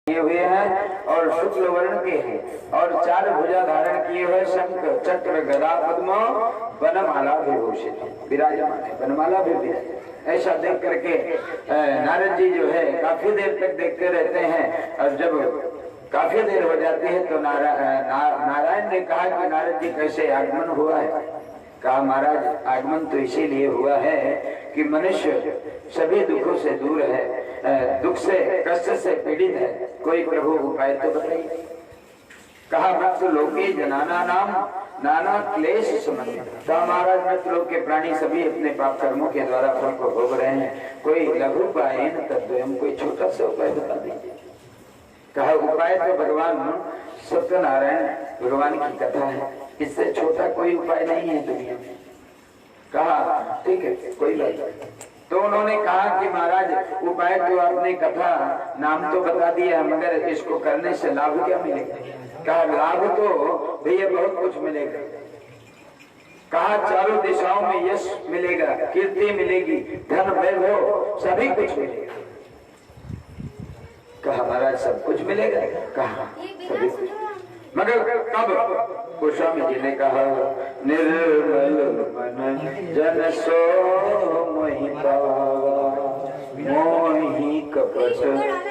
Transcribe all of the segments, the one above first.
किए हुए हैं और शुक्ल वर्ण के हैं और चार भुजा धारण किए हुए शंख चक्र गदा पद्म वनमाला विभूषित विराजमान है, वनमाला भी विराजमान। ऐसा देख करके नारद जी जो है काफी देर तक देखते रहते हैं और जब काफी देर हो जाती है तो नारायण ने कहा कि नारद जी कैसे आगमन हुआ है। कहा महाराज आगमन तो इसीलिए हुआ है कि मनुष्य सभी दुखों से दूर है, दुख से कष्ट से पीड़ित है, कोई प्रभु उपाय तो बताइए। कहा मत लोके जनाना नाम नाना क्लेश संबंधित। कहा महाराज मत लोग के प्राणी सभी अपने पाप कर्मों के द्वारा फल को भोग रहे हैं, कोई लघु उपाय न तद्वयम्, कोई छोटा सा उपाय बता दीजिए। कहा उपाय तो भगवान सत्यनारायण भगवान की कथा है, इससे छोटा कोई उपाय नहीं है दुनिया में। कहा ठीक है कोई बात नहीं। तो उन्होंने कहा कि महाराज उपाय तो आपने कथा नाम तो बता दिया मगर इसको करने से लाभ क्या मिलेगा। कहा लाभ तो भैया बहुत कुछ मिलेगा। कहा चारों दिशाओं में यश मिलेगा, कीर्ति मिलेगी, धन वैभव सभी कुछ मिलेगा। कहा महाराज सब कुछ मिलेगा। कहा सभी कुछ मगर कब। गोस्वामी जी ने कहा निर्मल मन जन सो मोहि पावा, मोहि कपट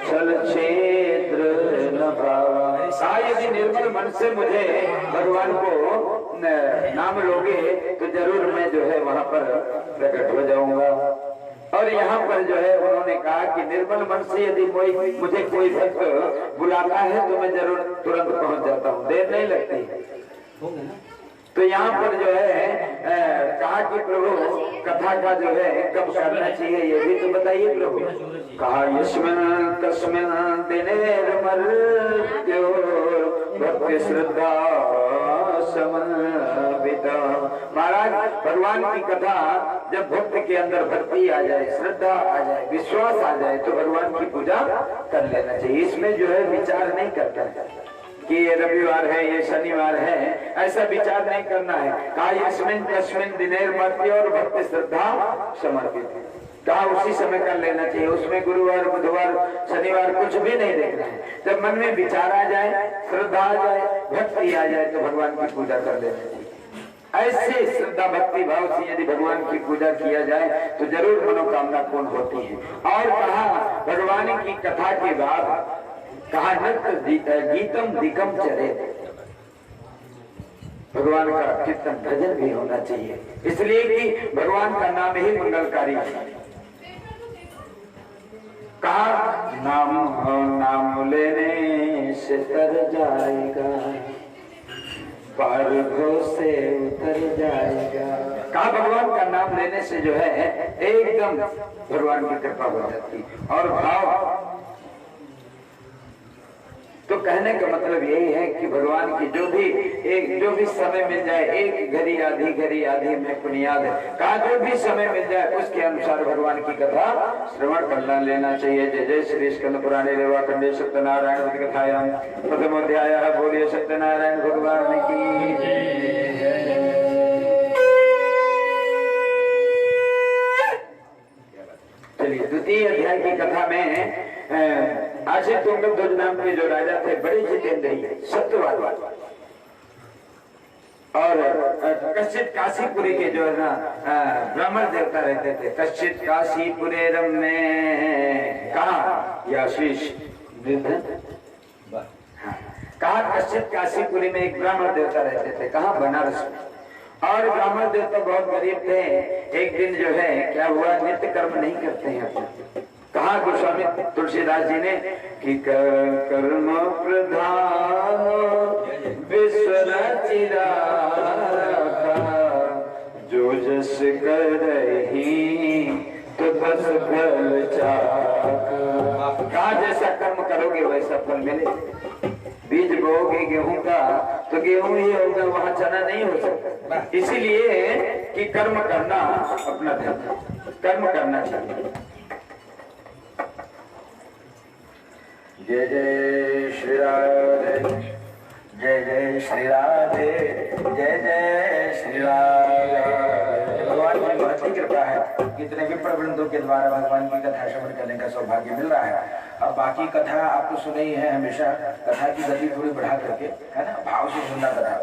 छल छेद्र न भावा। यदि निर्मल मन से मुझे भगवान को नाम लोगे तो जरूर मैं जो है वहां पर प्रकट हो जाऊंगा। और यहाँ पर जो है उन्होंने कहा कि निर्मल मन से यदि मुझे कोई भक्त बुलाता है तो मैं जरूर तुरंत पहुंच जाता हूँ, देर नहीं लगती। तो यहाँ पर जो है कहा कि प्रभु कथा का जो है कब करना चाहिए ये भी तो बताइए प्रभु। कहा यस्मिन् कस्मिन् दिनेर्मर्त्यो भक्ति श्रद्धा समन्विता। महाराज भगवान की कथा जब भक्त के अंदर भक्ति आ जाए, श्रद्धा आ जाए, विश्वास आ जाए तो भगवान की पूजा कर लेना चाहिए। इसमें जो है विचार नहीं करता कि ये रविवार है ये शनिवार है, ऐसा विचार नहीं करना है। कहा यस्मिन् कस्मिन् दिनेर्मर्त्यो और भक्ति श्रद्धा समर्पित। कहा उसी समय कर लेना चाहिए, उसमें गुरुवार बुधवार शनिवार कुछ भी नहीं देखना है। जब मन में विचार आ जाए, श्रद्धा आ जाए, भक्ति आ जाए तो भगवान की पूजा कर लेना चाहिए। ऐसे श्रद्धा भक्ति भाव से यदि भगवान की पूजा किया जाए तो जरूर मनोकामना पूर्ण होती है। और कहा भगवान की कथा के बाद कहा नृत्य गीतम दिगम चरे, भगवान का कीर्तन भजन भी होना चाहिए, इसलिए कि भगवान का नाम ही मंगलकारी है। कहा नाम लेने से तर जाएगा, पारगो से उतर जाएगा। कहा भगवान का नाम लेने से जो है एकदम भगवान की कृपा हो जाती। और भाव तो कहने का मतलब यही है कि भगवान की जो भी समय मिल जाए, एक घड़ी आधी में पुनियाद कहा जो भी समय मिल जाए उसके अनुसार भगवान की कथा श्रवण करना लेना चाहिए। जय जय श्री स्कंद पुराणे रेवा खंडे सत्यनारायण कथायाम प्रथम अध्याय। बोलिए सत्यनारायण भगवान की। चलिए द्वितीय अध्याय की कथा में आशी तुंगध्वज नाम के जो राजा थे बड़े जितेंद्रिय सत्यवादी और कश्चित काशीपुरी के जो है ना ब्राह्मण देवता रहते थे। कश्चित काशीपुरे में कहा याशीष कहा कश्चित काशीपुरी में एक ब्राह्मण देवता रहते थे। कहा बनारस में। और ब्राह्मण देवता बहुत गरीब थे। एक दिन जो है क्या हुआ, नित्य कर्म नहीं करते हैं अपने। कहा गोस्वामी तुलसीदास जी ने कि कर्म प्रधान विश्व रचिरा जो जस करहि तो बस फल चाख। कहा जैसा कर्म करोगे वैसा फल मिले। बीज बोओगे गेहूं का तो गेहूं ही होगा, वहां चना नहीं हो सकता। इसीलिए कि कर्म करना अपना धर्म, कर्म करना चाहिए। जय जय श्री राधे, जय जय श्री राधे, जय जय श्री राधे। भगवान बहुत ही कृपा है, इतने विप्र वृंदों के द्वारा भगवान की कथा श्रवण करने का सौभाग्य मिल रहा है। अब बाकी कथा आपको सुनी ही है, हमेशा कथा की गति थोड़ी बढ़ा करके, है ना, भाव से सुनना कथा।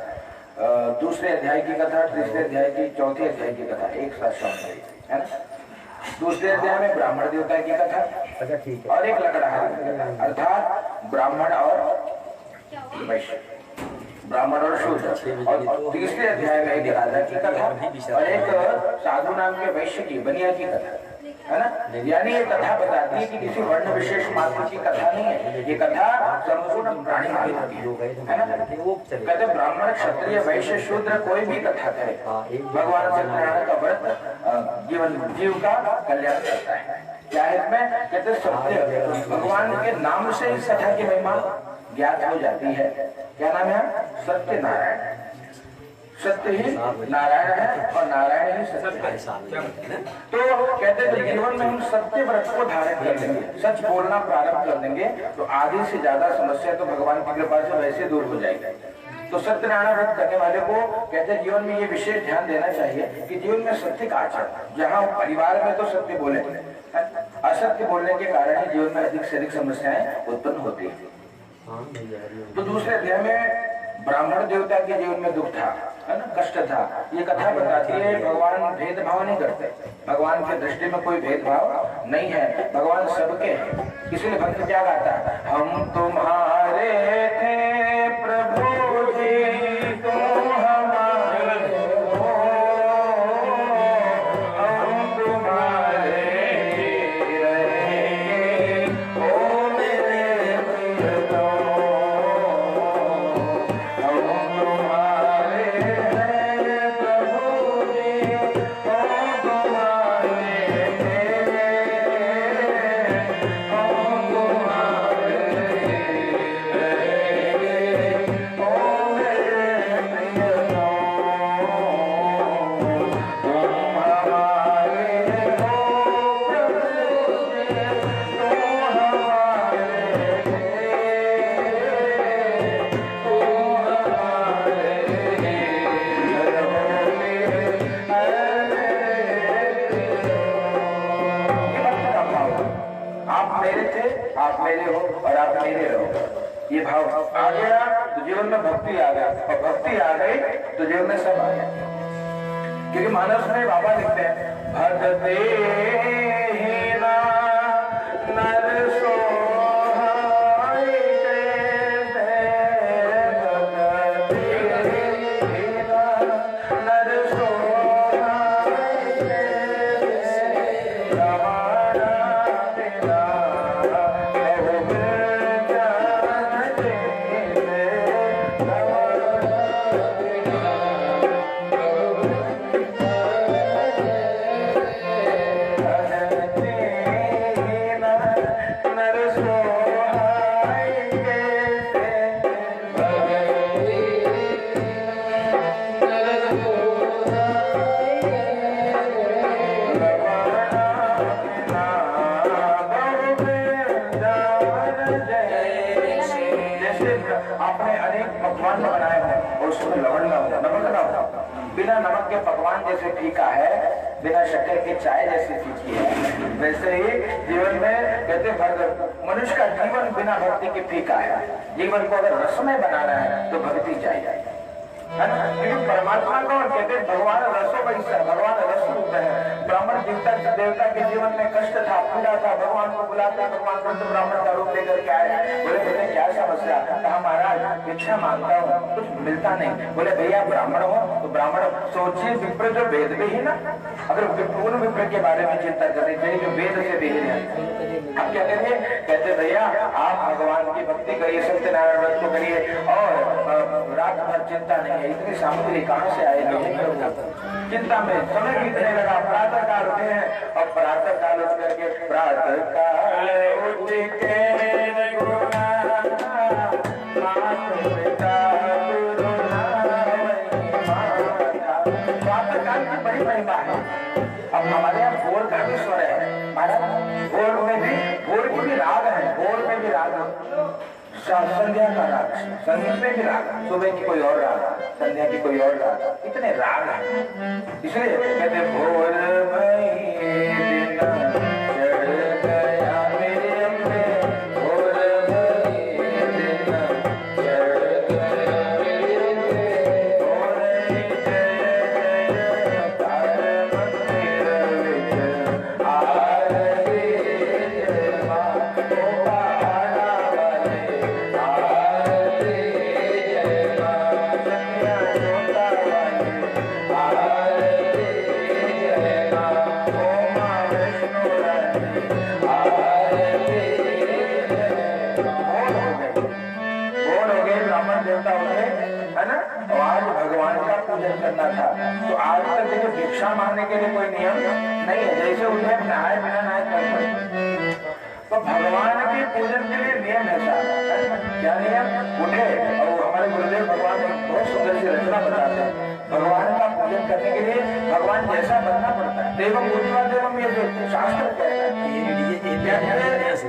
दूसरे अध्याय की कथा, तीसरे अध्याय की, चौथे अध्याय की कथा एक साथ श्रवण है ना। दूसरे अध्याय में ब्राह्मण देवता की कथा, अच्छा ठीक है, और एक लकड़हारे की कथा, अर्थात ब्राह्मण और वैश्य, ब्राह्मण और शूद्र। और तीसरे अध्याय में एक राजा की कथा और एक साधु नाम के वैश्य की, बनिया की कथा, है ना। यानी ये कथा बताती है कि किसी वर्ण विशेष मात्र की कथा नहीं है, ये कथा संपूर्ण प्राणी की है ना। कहते ब्राह्मण क्षत्रिय वैश्य शूद्र कोई भी कथा करे, भगवान सत्यनारायण का व्रत जीव का कल्याण करता है। क्या है इसमें, कहते सत्य, भगवान के नाम से इस कथा की महिमा ज्ञात हो जाती है। क्या नाम है, सत्य नारायण, सत्य ही नारायण है और नारायण ही सत्य है। तो कहते हैं जीवन में हम सत्य व्रत को धारण कर लेंगे, सच बोलना प्रारंभ कर देंगे, तो आधे से ज्यादा समस्या तो भगवान की कृपा से वैसे दूर हो जाएगी। तो सत्यनारायण व्रत करने वाले को कहते हैं जीवन में ये विशेष ध्यान देना चाहिए कि जीवन में सत्य का आचरण, जहाँ परिवार में तो सत्य बोले, असत्य बोलने के कारण ही जीवन में अधिक से अधिक समस्याएं उत्पन्न होती है। तो दूसरे अध्याय में ब्राह्मण देवता के जीवन में दुख था, है ना, कष्ट था। ये कथा बताती है भगवान भेदभाव नहीं करते, भगवान की दृष्टि में कोई भेदभाव नहीं है, भगवान सबके हैं। इसलिए भक्त क्या गाता है, हम तुम्हारे थे प्रभु जी, तुम हमारे हो, हम तुम्हारे रहेंगे, ओ मेरे प्रियतम, ये भाव आ गया तो जीवन में भक्ति आ गया, और भक्ति आ गई तो जीवन में सब आ गया। क्योंकि मानस में बाबा लिखते हैं, भगते हीना नर सोहाय कैसे, भगते हीना नर सोहाय कैसे, रमाना बिना बिना नमक के पकवान जैसे फीका है, बिना शक्कर के चाय जैसी फीकी है, वैसे ही जीवन में कहते मनुष्य का जीवन बिना भक्ति के फीका है। जीवन को अगर रसमय बनाना है तो भक्ति चाहिए, है ना। क्योंकि परमात्मा को कहते भगवान रसो वैसा, भगवान रस रूप है। ब्राह्मण देवता के जीवन में कष्ट था, पीड़ा था, भगवान को बुलाते, भगवान को ब्राह्मण का रूप लेकर के आए। बोले बेटे क्या समस्या, कहा महाराज भिक्षा मांगता हूँ, कुछ मिलता नहीं। बोले भैया ब्राह्मण हो तो ब्राह्मण, सोचिए विप्र जो वेद में ही ना, अगर पूर्ण विप्र के बारे में चिंता करनी चाहिए जो वेद से विहीन है। अब क्या करिए, कहते भैया आप भगवान की भक्ति करिए, सत्यनारायण व्रत को करिए, और रात भर चिंता नहीं है, इतनी सामग्री कहाँ से आएगी, चिंता में समय बीतने लगा। प्रातः काल उठे हैं, और प्रातः काल उठ करके प्रातः काल उठ के प्रातः काल की बड़ी महिमा है। अब हमारे यहाँ भोर का भी स्वर है महाराज, भोर में भी, भोर की भी राग है, भोर में भी राग है, संध्या का राग, संगीत में भी राग, सुबह की कोई और राग, संध्या की कोई और राग, इतने राग हैं। इसलिए कहते भोर भई दिन चढ़ गया मेरे अम्बे, भोर भई दिन चढ़ गया मेरे अम्बे, भोर जय तार मंदिर विच आरती जय मां पहाड़ा वाले आरती जय मां कन्या जोता वाले आरती जय मां ओ मां वैष्णो रानी आरती जय मां। कौन हो गए? ब्राह्मण देवता हो गए, है ना। और आज भगवान का पूजन करना था, तो आज तक देखो भिक्षा मांगने के लिए कोई नियम नहीं है। जैसे उठे नहाए बिना नहाए कर सकते। तो भगवान के पूजन के लिए नियम है साहब, क्या नियम? उठे, और हमारे गुरुदेव भगवान बहुत सुंदर सी रचना बताते हैं। भगवान का पूजन करने के लिए भगवान जैसा बनना पड़ता है। देवम पूजवा देवम, ये जो शास्त्र कहता है,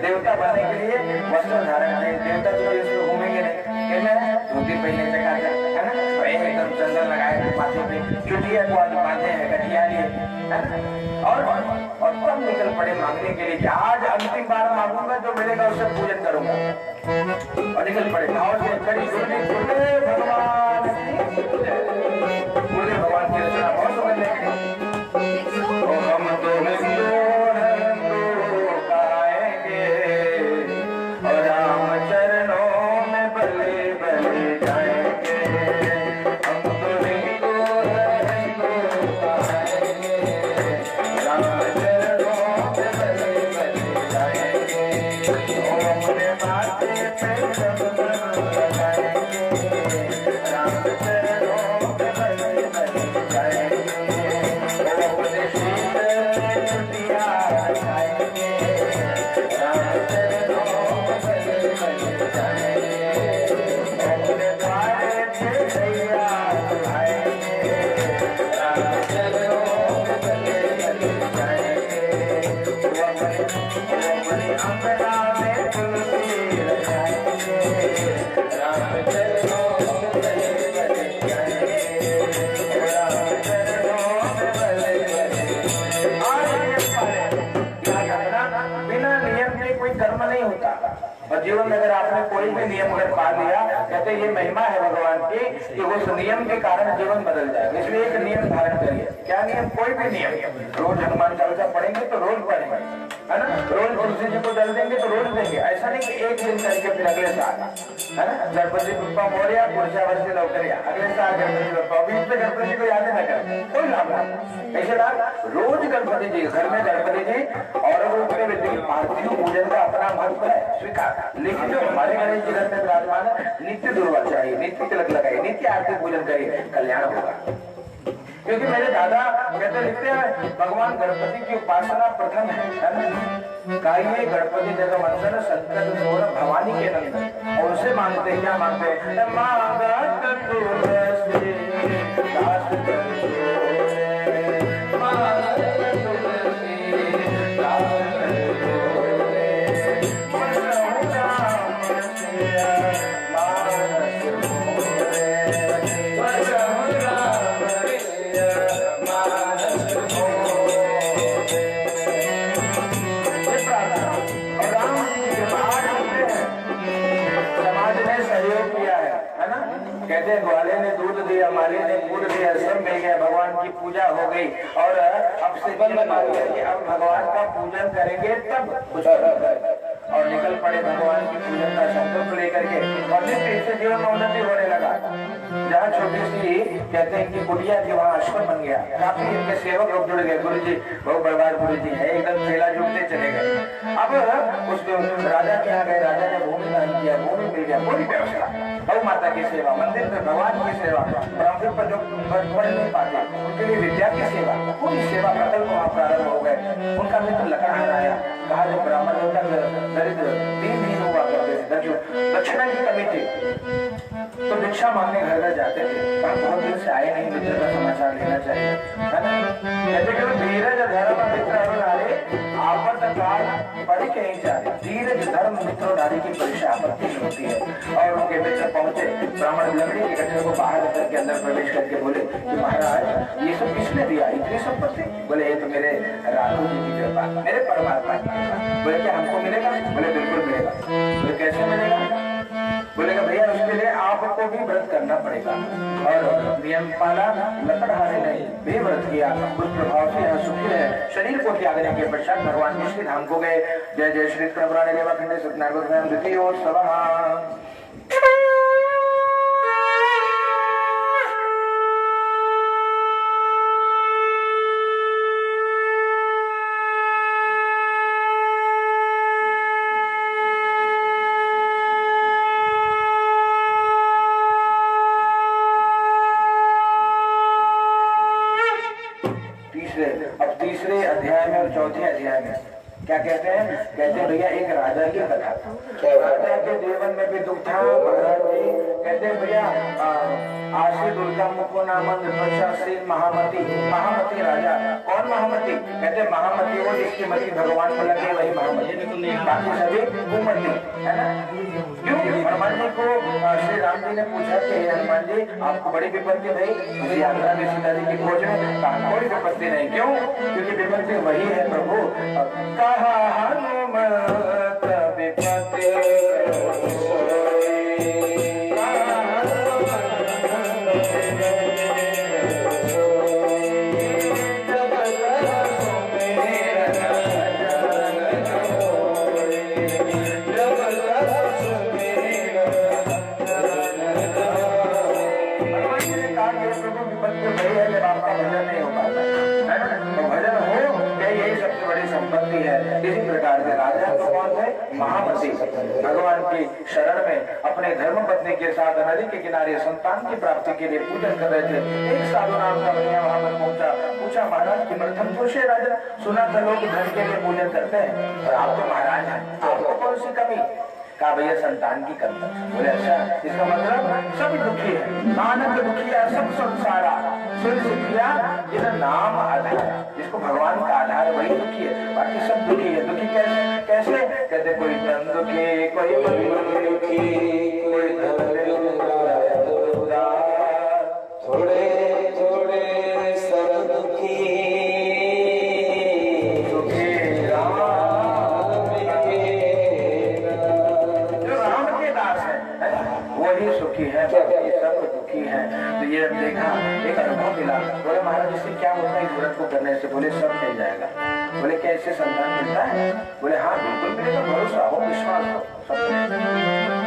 देवता बनने के लिए वस्त्र धारण करें। देवता तो इसमें घूमेंगे नहीं, कहना है धोती पहने चकाचक, है ना, एकदम चंदन लगाए माथे पे, चुटिया को आज बांधे हैं, गठिया लिए, है ना, और तब निकल पड़े मांगने के लिए कि आज अंतिम बार मांगूंगा, जो मिलेगा उससे पूजन करूंगा। और निकल पड़े भाव से कड़ी सुनने गुरुदेव भगवान की रचना बहुत समझ लेंगे। हम तो हिंदू गाएंगे और राम चरणों में बले बले जाएंगे। हम तो हिंदू गाएंगे राम चरणों में बले बले जाएंगे। अपने माथे पे चंदन लगाएंगे, राम चरणों में बले बले जाएंगे। अपने शीतल चुटिया लगाएंगे, राम चरणों में बले बले जाएंगे। अपने द्वारे पे सैया लगाएंगे, राम चरणों में बले बले जाएंगे। अपने अंगना में तुलसी लगाएंगे, राम चरणों में बले बले जाएंगे, राम चरणों में बले बले। बिना नियम के कोई कर्म नहीं होता। और जीवन में अगर आपने कोई भी नियम अगर पा लिया, कहते ये महिमा है भगवान की कि उस नियम के कारण जीवन बदल जाए। इसलिए एक नियम धारण करिए। क्या नियम? कोई भी नियम। रोज हनुमान चालीसा पढ़ेंगे तो रोज पढ़ेंगे, है ना। रोज तुलसी जी को जल देंगे तो रोज देंगे। ऐसा नहीं कि एक दिन करके फिर अगले साल, है ना, गणपति बप्पा मोरया, पुरुषा वर्षी लौकरिया, अगले साल गणपति बप्पा, बीच में गणपति को याद न करें, कोई लाभ नहीं। ऐसे रोज गणपति जी, घर में गणपति जी और उसके पार्थिव पूजन का अपना महत्व है, स्वीकार। लेकिन जो हमारे गणेश जी घर में विराजमान है, नित्य दुर्वा चाहिए, नित्य तिलक लगाइए, नित्य आरती पूजन करिए, कल्याण होगा। क्योंकि मेरे दादा कहते लिखते हैं भगवान गणपति की उपासना प्रथम है ना। गाइए गणपति जगह मंथन संकट दूर भवानी के नंदन। और उसे मांगते क्या मांगते हैं? कहते हैं ग्वाले ने दूध दिया, माली ने फूल दिया, सब मिल गया, भगवान की पूजा हो गई। और अब से बंद मान लिया कि अब भगवान का पूजन करेंगे तब कुछ और निकल पड़े भगवान की पूजन का संकल्प लेकर के। और नित्य इससे जीवन में उन्नति होने लगा। जहाँ छोटी सी कहते हैं कि कुटिया की वहाँ आश्रम बन गया, काफी इनके सेवक लोग जुड़ गए। गुरु जी बहुत बड़बार गुरु जी है, एकदम चेला जुड़ते चले गए। अब उस राजा के यहाँ गए, राजा ने भूमि दान किया, भूमि मिल गया, पूरी व्यवस्था, गौ माता की सेवा, मंदिर में भगवान की सेवा, ब्राह्मण पर जो पढ़ नहीं पाते उनके लिए विद्या की सेवा, पूरी सेवा प्रकल्प वहाँ प्रारंभ हो गए। उनका मित्र लकड़हारा आया, कहा जो ब्राह्मण होता दरिद्र दीनहीन हुआ करते थे, दक्षिणा की कमी थी तो भिक्षा मांगने घर घर जाते थे। कहा बहुत दिन से आए नहीं, मित्र का समाचार लेना चाहिए, है ना। कहते कि धीरज धर्म मित्र और नारे आपद काल पड़ी कहीं जाए। धीरज धर्म मित्र और नारी की परीक्षा आपत्ति में होती है। और उनके मित्र पहुंचे, ब्राह्मण लकड़ी के गठर को बाहर करके अंदर प्रवेश करके बोले कि महाराज ये सब किसने दिया, इतनी संपत्ति? बोले ये तो मेरे राघव जी की कृपा, मेरे परमात्मा की कृपा। बोले क्या हमको मिलेगा? बोले बिल्कुल मिलेगा। बोले कैसे मिलेगा? बोलेगा भैया उसके लिए आपको भी व्रत करना पड़ेगा। और नियम पाला, लकड़हारे ने भी व्रत किया, उस प्रभाव से यह सुखी है। शरीर को त्यागने के पश्चात भगवान के श्री धाम को गए। जय जय श्री कृष्ण देवा खंडे सत्यनारायण द्वितीय उत्सव। तीसरे अध्याय में और चौथे अध्याय में क्या कहते हैं? कहते हैं भैया एक राजा की कथा। राजा के जीवन में भी दुख था। महाराज जी कहते हैं भैया आशी दुर्गा मुको नाम महामती। महामती राजा। कौन महामती? कहते महामती वो जिसकी मति भगवान को लगे वही महामती, बाकी सभी कुमती, है ना। क्यों? हनुमान जी को श्री राम जी ने पूछा कि हनुमान जी आपको बड़ी विपत्ति भई यात्रा में सीता जी की खोज में? कहा कोई विपत्ति नहीं। क्यों? क्योंकि विपत्ति वही है प्रभु। कहा हनुमत विपत्ति इसी प्रकार से राजा तो कौन थे? महामती। भगवान की शरण में अपने धर्म पत्नी के साथ नदी के किनारे संतान की प्राप्ति के लिए पूजन कर रहे थे। एक साधु नाम का भैया वहां पर पहुंचा। पूछा महाराज किमर्थम पुरुष है राजा? सुना था लोग धन के लिए पूजन करते हैं और आप तो महाराज हैं, आपको कौन सी कमी? कहा भैया संतान की कमी। बोले अच्छा इसका मतलब सब दुखी है। नानक दुखिया सब संसारा सुन सिद्धिया जिसका नाम आधार, जिसको भगवान का आधार वही दुखी है, बाकी सब दुखी है। दुखी कैसे? कैसे? कहते कोई धन दुखी, कोई मन दुखी, कोई थोड़े थोड़े सब दुखी, दुखी राम जो राम के दास है वही सुखी है, बाकी सब दुखी है। तो ये देखा एक अनुभव मिला। बोले महाराज इससे क्या होता है इस व्रत को करने से? बोले सब मिल जाएगा। बोले क्या इससे संतान मिलता है? बोले हाँ बिल्कुल मिलेगा, भरोसा हो, विश्वास हो, सब।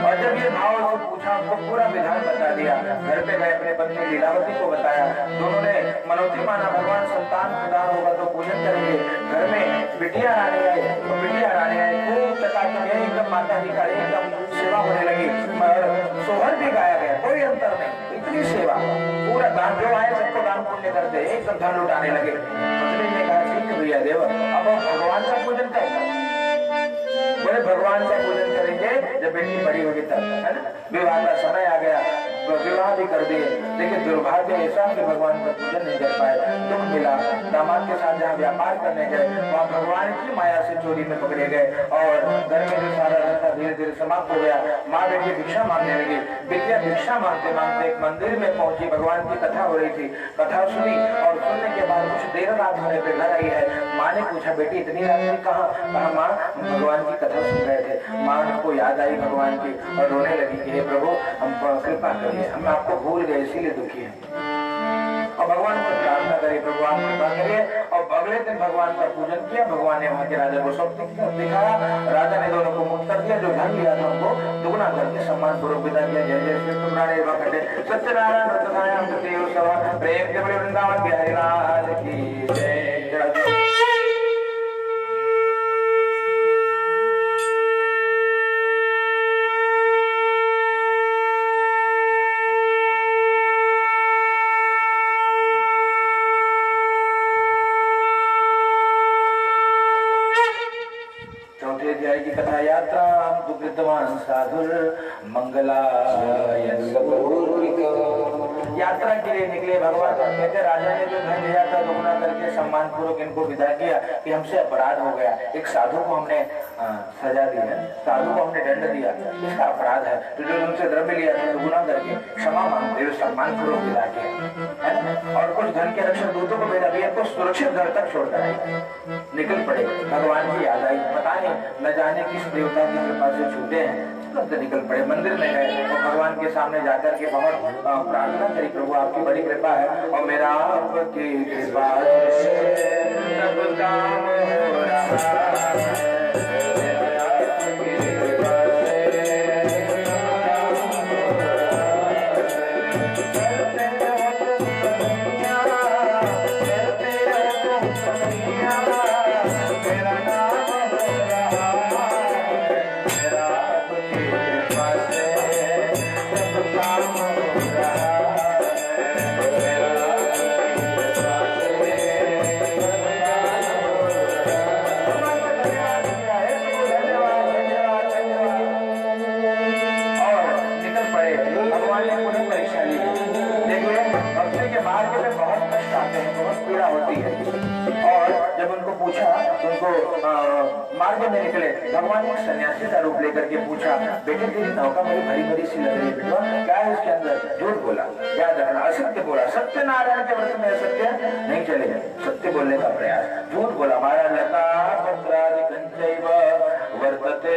और जब ये भाव से पूछा उनको पूरा विधान बता दिया। घर पे गए अपने पत्नी लीलावती को बताया। दोनों ने मनोती माना भगवान संतान प्रदान होगा तो पूजन करेंगे। घर में बिटिया आने आए तो बिटिया आने आए खूब चकाचक एकदम माता जी का एकदम सेवा होने लगी और सोहर भी गाया गया, कोई अंतर नहीं, इतनी सेवा। पूरा दान जो आए सबको दान पुण्य करते एकदम धन लुटाने लगे। पत्नी ने कहा ठीक है भैया देव अब भगवान का पूजन करेंगे। बोले भगवान का पूजन करेंगे जब बेटी बड़ी होगी तब, है ना। विवाह का समय आ गया तो विवाह भी कर दिए, लेकिन दुर्भाग्य ऐसा कि भगवान का पूजन नहीं कर पाए। दुख मिला। दामाद के साथ जहाँ व्यापार करने गए वहाँ भगवान की माया से चोरी में पकड़े गए और घर में जो सारा रास्ता धीरे धीरे समाप्त हो गया। माँ बेटी भिक्षा मांगने लगी। बिटिया भिक्षा मांगते मांगते एक मंदिर में पहुंची। भगवान की कथा हो रही थी। कथा सुनी और सुनने के बाद कुछ देर रात होने पे घर आई है। माँ ने पूछा बेटी इतनी रात में कहाँ? कहा माँ भगवान की कथा सुन रहे थे। माँ को याद आई भगवान की और रोने लगी कि हे प्रभु हम कृपा करिए, हम आपको भूल गए इसीलिए दुखी हैं। और भगवान को प्रार्थना करिए, भगवान कृपा करिए। और अगले दिन भगवान का पूजन किया। भगवान ने वहाँ के राजा को सब दिखाया। राजा ने दोनों को मुक्त कर दिया। जो धन लिया था उनको दुगना करके सम्मान पूर्वक विदा किया। जय जय श्री कृष्ण सत्यनारायण प्रेम के बड़े वृंदावन बिहारी लाल की जय। साधुर मंगलाय। यात्रा के लिए निकले भगवान। कहते राजा ने जो धन दिया था दोगुना करके सम्मान पूर्वक इनको विदा किया कि हमसे अपराध हो गया, एक साधु को हमने सजा दी है, साधु को हमने दंड दिया, इसका अपराध है, तो जो उनसे द्रव्य लिया था दोगुना करके क्षमा मांगते हुए सम्मान पूर्वक विदा किया। और कुछ धन के रक्षक दूतों को भेजा, भी इनको सुरक्षित घर तक छोड़कर आए। निकल पड़े, भगवान की याद आई, पता नहीं न जाने किस देवता की कृपा से छूटे हैं, तुरंत निकल पड़े, मंदिर में गए और भगवान के सामने जाकर के बहुत प्रार्थना करी, प्रभु आपकी बड़ी कृपा है और मेरा आपकी कृपा से सब काम हो रहा है। मार्ग में निकले, भगवान ने सन्यासी का रूप लेकर के पूछा, बेटे तेरी नौका मुझे भरी भरी सी लग रही है, बेटा क्या है इसके अंदर? झूठ बोला, याद रखना, असत्य बोला, सत्यनारायण के व्रत में असत्य नहीं चलेगा, सत्य बोलने का प्रयास। झूठ बोला, हमारा लता पत्रादि कंचैव वर्तते,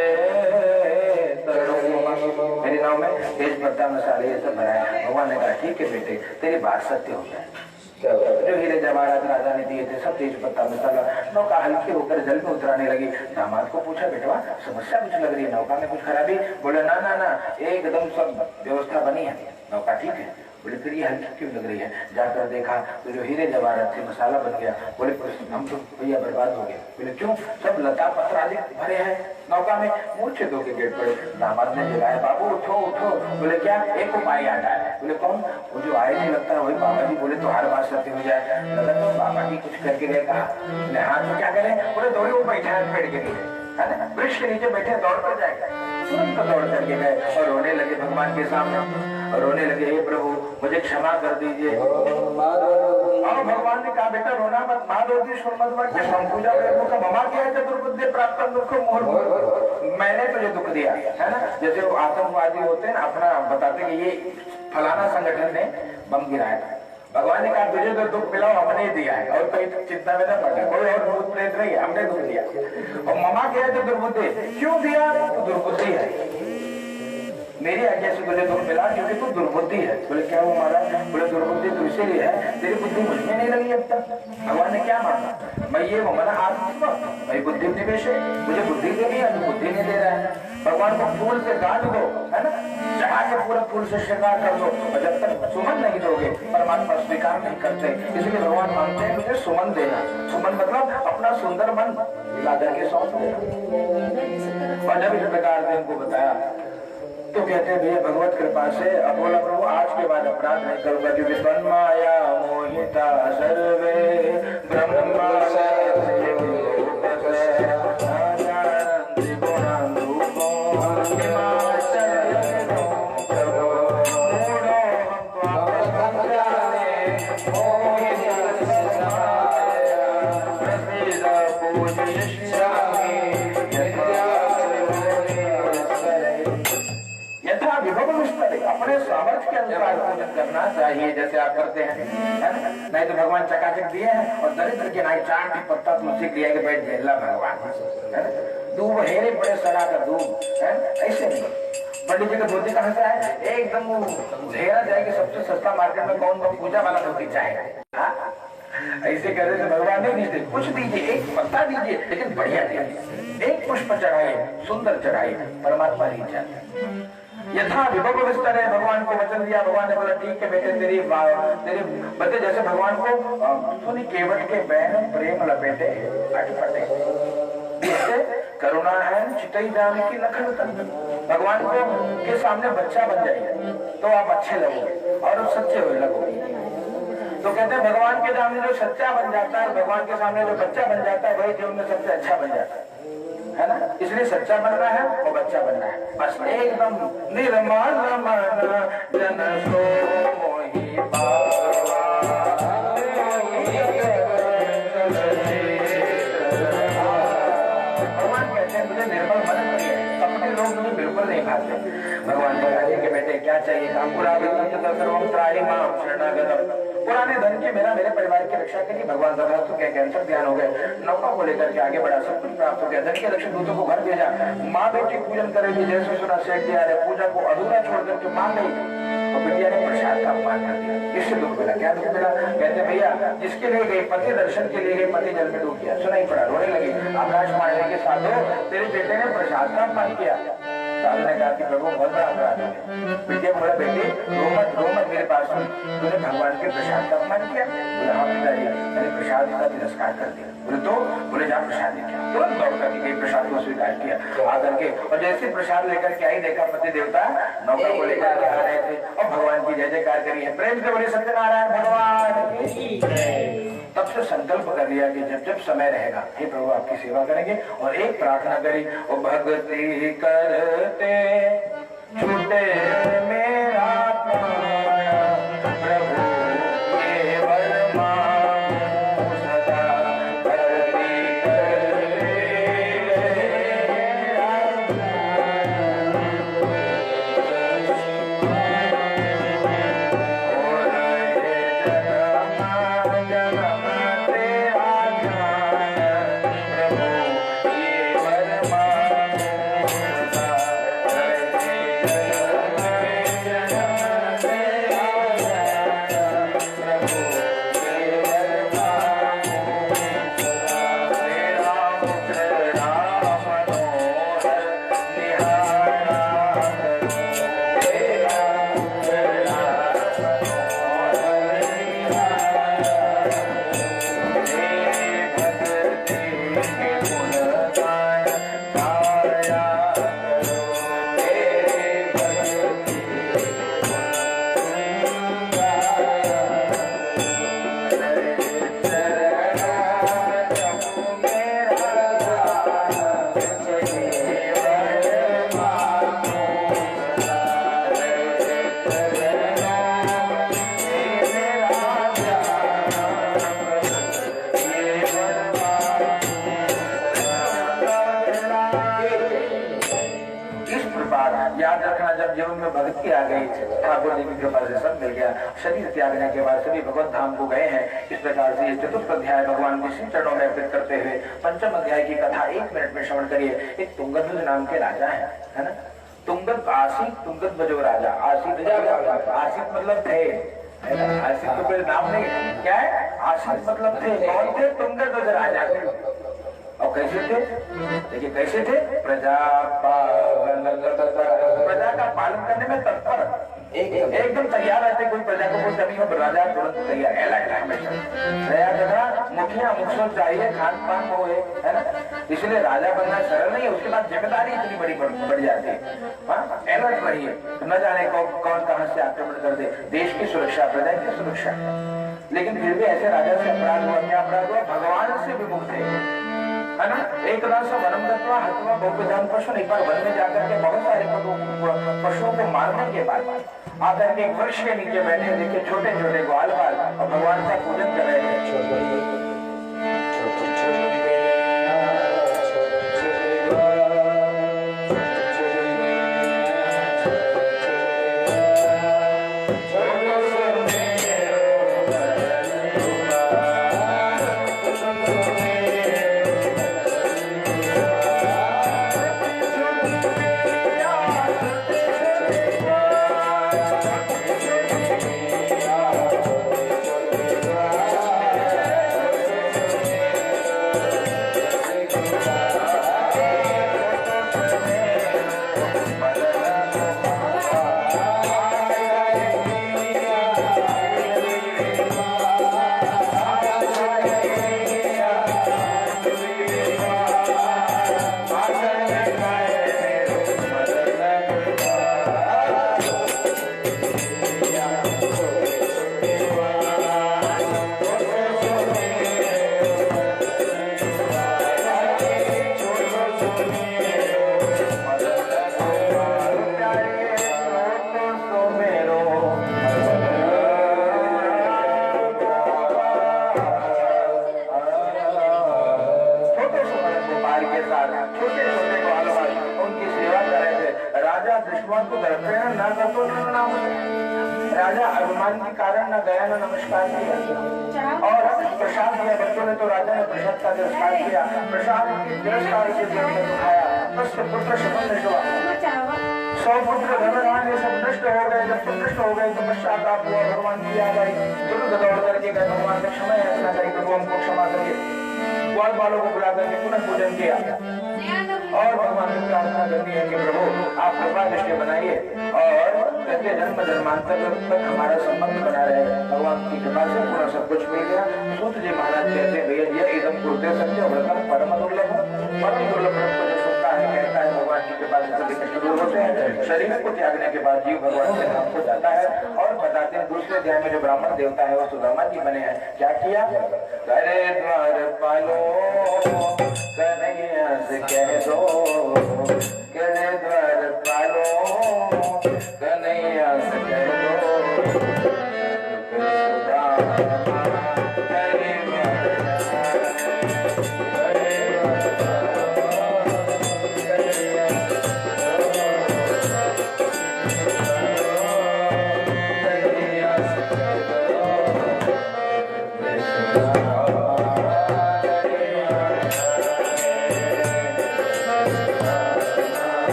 मेरी नाव में तेज पत्ता मसाले ये सब भरा है। भगवान ने कहा ठीक है बेटे, तेरी बात सत्य हो जाए। जो हीरे जवाहरात राजा ने दिए थे सब तेज पत्ता मसाला, नौका हल्की होकर जल में उतराने लगी। दामाद को पूछा, बेटवा समस्या कुछ लग रही है, नौका में कुछ खराबी? बोले ना ना ना, एकदम सब व्यवस्था बनी है, नौका ठीक है। बोले फिर ये हल्की क्यों लग रही है? जाकर देखा तो जो हीरे जवाहरात थे मसाला बन गया। बोले हम तो भैया बर्बाद हो गए। बोले क्यों? सब लता पत्र आदि भरे हैं नौका में। मूर्छित होकर गिर पड़े। दामाद ने जगाया, बाबू उठो उठो। बोले क्या? एक उपाय आता है। बोले कौन? वो जो आए थे लगता है वही बाबा जी। बोले तो हर बात सत्य हो जाए। लगा तो बाबा जी कुछ करके गए। कहा बोले हाँ तो क्या करें? बोले दौड़े, वो बैठे हैं पेड़ के नीचे, है ना, वृक्ष के नीचे बैठे, दौड़ कर जाएगा। तुरंत दौड़ करके गए और रोने लगे भगवान के सामने, और रोने लगे, हे प्रभु मुझे क्षमा कर दीजिए। और भगवान ने कहा, बेटा रोना मत, पूजा का ममा किया है चतुर्बुद्धि प्राप्त दुख मोह, मैंने तुझे दुख दिया है ना। जैसे वो आतंकवादी होते हैं ना, अपना बताते कि ये फलाना संगठन ने बम गिराया था। भगवान ने कहा तुझे तो दुख मिला हमने दिया है, और कोई चिंता में न पड़ा, कोई और भूत प्रेत नहीं है, हमने दुख दिया। और ममा क्या है तो दुर्बुद्धि, क्यों दिया? तो दुर्बुद्धि है, मेरी आज्ञा से तुझे दुख मिला क्योंकि तू दुर्बुद्धि है। बोले क्या वो महाराज? बोले दुर्बुद्धि तो इसीलिए है, तेरी बुद्धि मुझ में नहीं लगी अब तक। भगवान ने क्या माना? मैं ये मना आत्मा मैं बुद्धि निवेश है, मुझे बुद्धि दे दिया, बुद्धि नहीं दे रहा है। भगवान को फूल से गाड़ दो, है ना, चढ़ा के पूरा फूल से श्रृंगार कर दो, और जब तक सुमन नहीं दोगे परमात्मा स्वीकार नहीं करते। इसलिए भगवान मांगते हैं मुझे सुमन देना। सुमन मतलब अपना सुंदर मन ला करके सौंप देना। और जब इस प्रकार से उनको बताया तो कहते हैं भैया भगवत कृपा से अब बोला प्रभु आज के बाद अपराध नहीं करूंगा, क्योंकि तन्माया मोहिता सर्वे ब्रह्मा अपने सामर्थ्य के अनुसार पूजन करना चाहिए, जैसे आप करते हैं, है ना। नहीं तो भगवान चकाचक दिए हैं और दरिद्र के नाई चाट भी पत्ता तुलसी क्रिया के बैठ गए भगवान, है ना। दूब हेरे बड़े सड़ा का दूब, है ऐसे नहीं। पंडित जी का धोती कहाँ से है? एकदम वो हेरा जाएगी, सबसे सस्ता मार्केट में कौन पूजा वाला धोती चाहेगा? ऐसे करने से भगवान नहीं दीजिए, कुछ दीजिए, एक पत्ता दीजिए लेकिन बढ़िया दीजिए, एक पुष्प चढ़ाए, सुंदर चढ़ाए, परमात्मा नहीं चाहते। यथा विभव विस्तार है, भगवान को वचन दिया, भगवान ने बोला ठीक है बेटे तेरी बच्चे जैसे भगवान को सुनी केवट के बहन प्रेम लपेटे अटपटे, करुणा है चितई जाने की लखन तक। भगवान को के सामने बच्चा बन जाइए तो आप अच्छे लगोगे और सच्चे हुए लगोगे। तो कहते हैं भगवान के सामने जो सच्चा बन जाता है, भगवान के सामने जो बच्चा बन जाता है, वही जीवन में सबसे अच्छा बन जाता है। है ना, इसलिए सच्चा बनना है और बच्चा बनना है, बस एकदम निर्मल मन जन सो मोहि पावा। भगवान कहते हैं मुझे निर्मल मन प्रिय है, अपने लोग मुझे बिल्कुल नहीं भाते। भगवान बताइए कि बेटे क्या चाहिए काम, पुराने धन की मेरे परिवार की रक्षा के लिए भगवान जबरदस्त हो गया, कैंसर ध्यान हो गए, नौका को लेकर के आगे बढ़ा, सब कुछ प्राप्त हो गया, धन के लक्ष्य दूतों को घर भेजा, माँ बेटी पूजन करेगी, जैसे सुना सेठ दिया है, पूजा को अधूरा छोड़ करके मां गई और बिटिया ने प्रसाद का अपमान कर दिया। इससे दुख मिला, क्या दुख मिला? कहते भैया जिसके लिए गई पति दर्शन के लिए गई, पति जल में डूब गया, सुनाई पड़ा, रोने लगी, आकाश मारने के साधो तेरे बेटे ने प्रसाद का अपमान किया। साधु ने कहा कि प्रभु बहुत बड़ा अपराध है, बिटिया बोला बेटे रो मत मेरे पास, तूने भगवान के प्रसाद का अपमान किया? बोला हाँ पिताजी मैंने प्रसाद का तिरस्कार कर दिया। बोले तो? बोले जा प्रसाद लेके आ। तुरंत दौड़ करके गई, प्रसाद को स्वीकार किया आकर के, और जैसे प्रसाद लेकर के आई देखा पति देवता नौका को लेकर के आ रहे थे और भगवान की जय जयकार करी है, प्रेम से बोले सत्यनारायण भगवान की जय। तब से संकल्प कर लिया कि जब जब समय रहेगा हे प्रभु आपकी सेवा करेंगे, और एक प्रार्थना करी, ओ भक्ति करते छूटे मेरा प्राण, प्रभु केवल मांगू सदा, भक्ति करते मेरा याद रखना, जब जीवन में भक्ति आ गई, ठाकुर जी की कृपा से सब मिल गया, शरीर त्यागने के बाद सभी भगवत धाम को गए हैं। इस प्रकार से ये चतुर्थ अध्याय भगवान के श्री चरणों में अर्पित करते हुए पंचम अध्याय की कथा 1 मिनट में श्रवण करिए। एक तुंगध्वज नाम के राजा है ना, तुंगत आसित तुंगत बजो राजा, आसित मतलब थे, आसित तो कोई नाम नहीं, क्या है आसित मतलब थे, कौन थे? तुंगध्वज राजा थे। और कैसे थे? देखिए कैसे थे, प्रजा का पालन करने में तत्पर, एकदम तैयार रहते, कोई प्रजा को कोई कमी हो राजा तुरंत तैयार है हमेशा। मुखिया मुखसो चाहिए, खान पान हो, है ना, इसलिए राजा बनना सरल नहीं है, उसके बाद जिम्मेदारी इतनी बड़ी बढ़ जाती है। अलर्ट रहिए, न जाने कौन कहां से आक्रमण कर दे, देश की सुरक्षा, प्रजा की सुरक्षा। लेकिन फिर भी ऐसे राजा से अपराध हुआ, क्या अपराध हुआ? भगवान से विमुख थे, है ना। एक वनम दत्वा हत्वा बहुविधान पशु, एक बार वन में जाकर के बहुत सारे पशुओं को मारने के बाद आकर के एक वृक्ष के नीचे बैठे, देखिए छोटे छोटे ग्वाल बाल और भगवान का पूजन कर रहे हैं। राजा अभिमान के कारण न गया न नमस्कार किया और प्रसाद दिया बच्चों ने, तो राजा ने प्रसाद का तिरस्कार किया। प्रसाद के तिरस्कार से उठाया, उससे पुत्र शकुन हुआ। 100 पुत्र धर्मराज ये सब नष्ट हो गए। जब सब नष्ट हो गए तो पश्चाताप हुआ, भगवान की याद आई। तुरंत दौड़ करके गए भगवान से क्षमा याचना करी, प्रभु हमको क्षमा करिए। ग्वाल बालों को बुला करके पुनः पूजन किया और भगवान से प्रार्थना करनी है कि प्रभु आप कृपा दृष्टि बनाइए और कहते जन्म जन्मांतर तक हमारा संबंध बना रहे। भगवान की कृपा से पूरा सब कुछ मिल गया। सूत जी महाराज कहते हैं भैया ये एकदम कुर्ते सत्य व्रतम परम दुर्लभ, परम दुर्लभ व्रत जो सुनता है कहता है भगवान की कृपा से सभी कष्ट दूर होते हैं। शरीर को त्यागने के बाद जीव भगवान के धाम को जाता है। और बताते हैं दूसरे अध्याय में जो ब्राह्मण देवता है वो सुदामा जी बने हैं। क्या किया? करे द्वार पालो कन्हैया से कह दो, करे द्वार पालो कन्हैया से कह दो।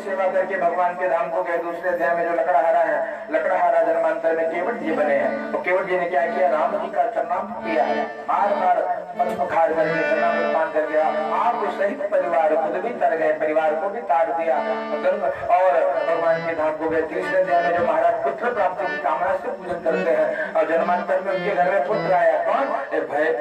सेवा करके भगवान के धाम को गए। दूसरे अध्याय में जो लकड़हारा है, लकड़हारा जन्मांतर में केवट जी बने हैं। और केवट जी ने क्या किया? राम जी का चरणाम किया है, बार बार पद्म खाड़ करके चरणाम मान कर गया। आप सहित परिवार खुद भी तर गए, परिवार को भी तार दिया और भगवान के धाम को गए। तीसरे अध्याय में जो महाराज पुत्र प्राप्ति की कामना से पूजन करते हैं और जन्मांतर में उनके घर में पुत्र आया। कौन? भय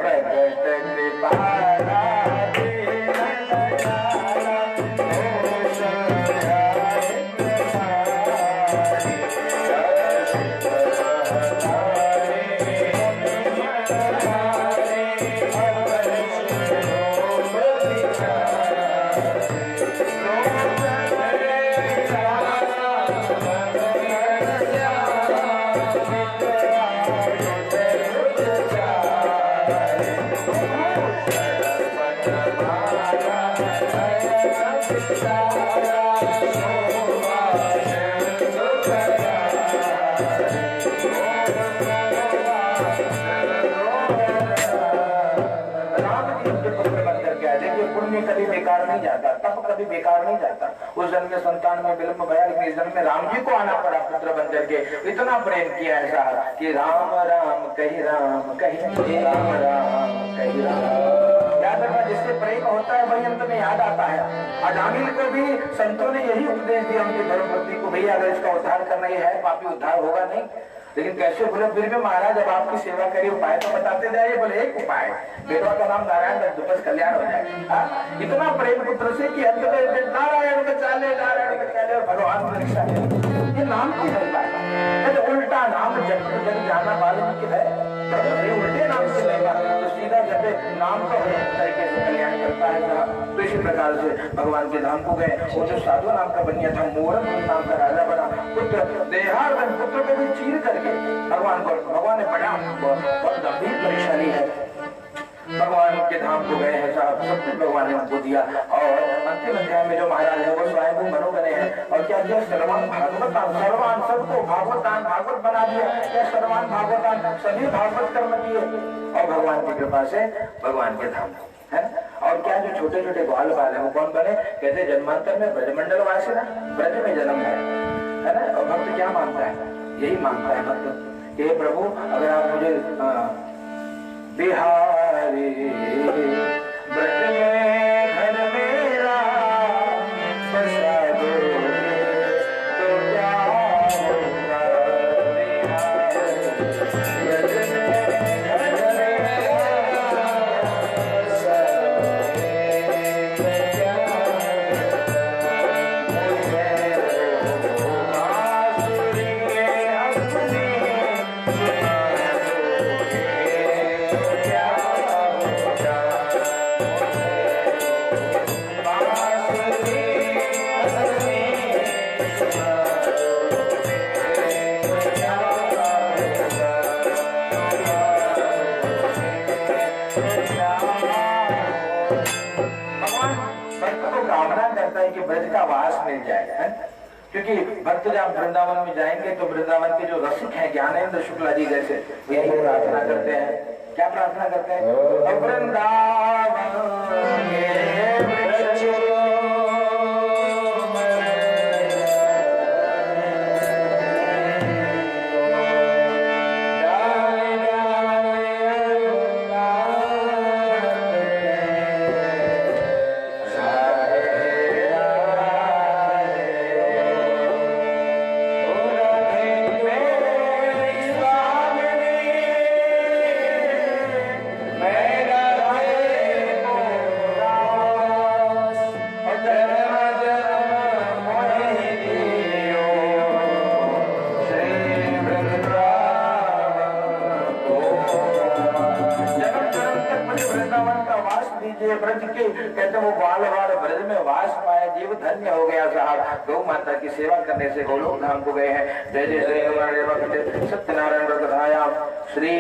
कभी बेकार नहीं जाता, तप कभी बेकार नहीं जाता। उस जन्म में संतान में विलंब भया, लेकिन इस जन्म में राम जी को आना पड़ा पुत्र बन करके। इतना प्रेम किया ऐसा कि राम राम कही राम कही राम राम कही राम। याद रखना जिससे प्रेम होता है वही अंत में याद आता है। अजामिल को भी संतों ने यही उपदेश दिया उनकी धर्मपत्नी को, भैया अगर इसका उद्धार करना ही है पापी उद्धार होगा नहीं। लेकिन कैसे बोले? फिर भी महाराज जब आपकी सेवा करिए उपाय तो बताते जाइए। बोले एक उपाय, बेटवा का नाम नारायण रख दो, बस कल्याण हो जाएगा। इतना प्रेम पुत्र से कि अंत में नारायण का चाले, नारायण का चाले और भगवान को रक्षा ये नाम की नहीं पाता। उल्टा नाम जब जब जाना वाल्मीकि है तो उल्टे नाम से नहीं पाता, तो सीधा जब नाम को तरीके से कल्याण करता है। तो इसी प्रकार से भगवान के धाम को गए। वो जो साधु नाम का बनिया था, मोरन नाम का राजा बना। पुत्र देहार्थ पुत्र को भी चीर करके भगवान ने बड़ा बहुत गंभीर परीक्षा ली है। भगवान के धाम को गए हैं साहब, सब कुछ भगवान ने उनको दिया। और अंतिम अध्याय में जो महाराज है वो स्वयं मनु बने हैं। और क्या किया? सर्वान भागवतान, सर्वान सबको भागवतान भागवत बना दिया। क्या सर्वान भागवतान सभी भागवत कर्म किए और भगवान की कृपा से भगवान के धाम है। और क्या जो छोटे छोटे ग्वाल बाल है वो कौन बने? कहते जन्मांतर में ब्रजमंडल वासी ना, ब्रज में जन्म है ना। और भक्त क्या मांगता है? यही मांगता है भक्त कि प्रभु अगर आप मुझे बिहारी ब्रज में घर मेरा बसा दोगे तो क्या होगा? ब्रज में घर मेरा बसा दोगे तो क्या होगा? भक्त को कामना करता है कि ब्रज का वास मिल जाए, है? क्योंकि भक्त जब वृंदावन में जाएंगे तो वृंदावन के जो रसिक हैं ज्ञानेंद्र शुक्ला जी जैसे यही प्रार्थना करते हैं। क्या प्रार्थना करते हैं? वृंदावन कहते वो बाल बाल ब्रज में वास पाया, जीव धन्य हो गया साहब। गौ माता की सेवा करने से गोलोक धाम को गए हैं। जय जय श्री सत्यनारायण व्रतधायाम श्री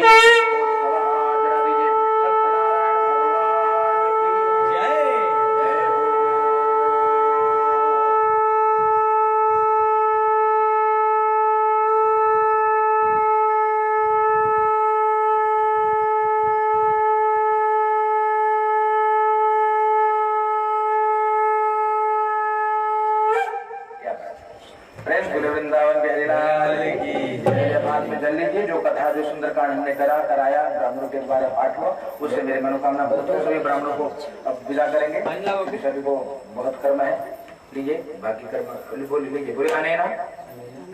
जो कथा जो सुंदरकांड हमने कराया ब्राह्मणों के द्वारा पाठ हुआ, उससे मेरी मनोकामना बहुत हो। सभी ब्राह्मणों को अब विदा करेंगे। सभी को बहुत कर्म है, लीजिए बाकी कर्म बोल लीजिए। बोले आने ना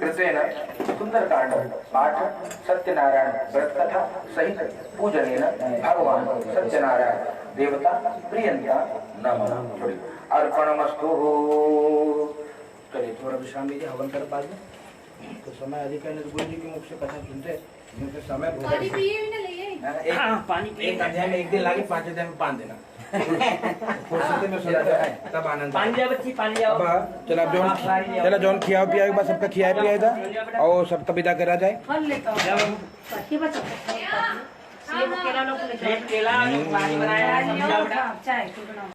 कृतेन सुंदरकांड पाठ सत्यनारायण व्रत कथा सहित पूजनेन भगवान सत्यनारायण देवता प्रियंता नमः अर्पणमस्तु। चलिए थोड़ा विश्राम लीजिए, हवन कर बाद में तो समय अधिक है। गुरु जी के मुख से कथा सुनते तो समय एक अध्याय में एक दिन लागे, 5 अध्याय में 5 देना में सुनाता है तब आनंद। चला जौन खिया पिया बस सबका खिया पिया था और सबका विदा करा जाए। केला बनाया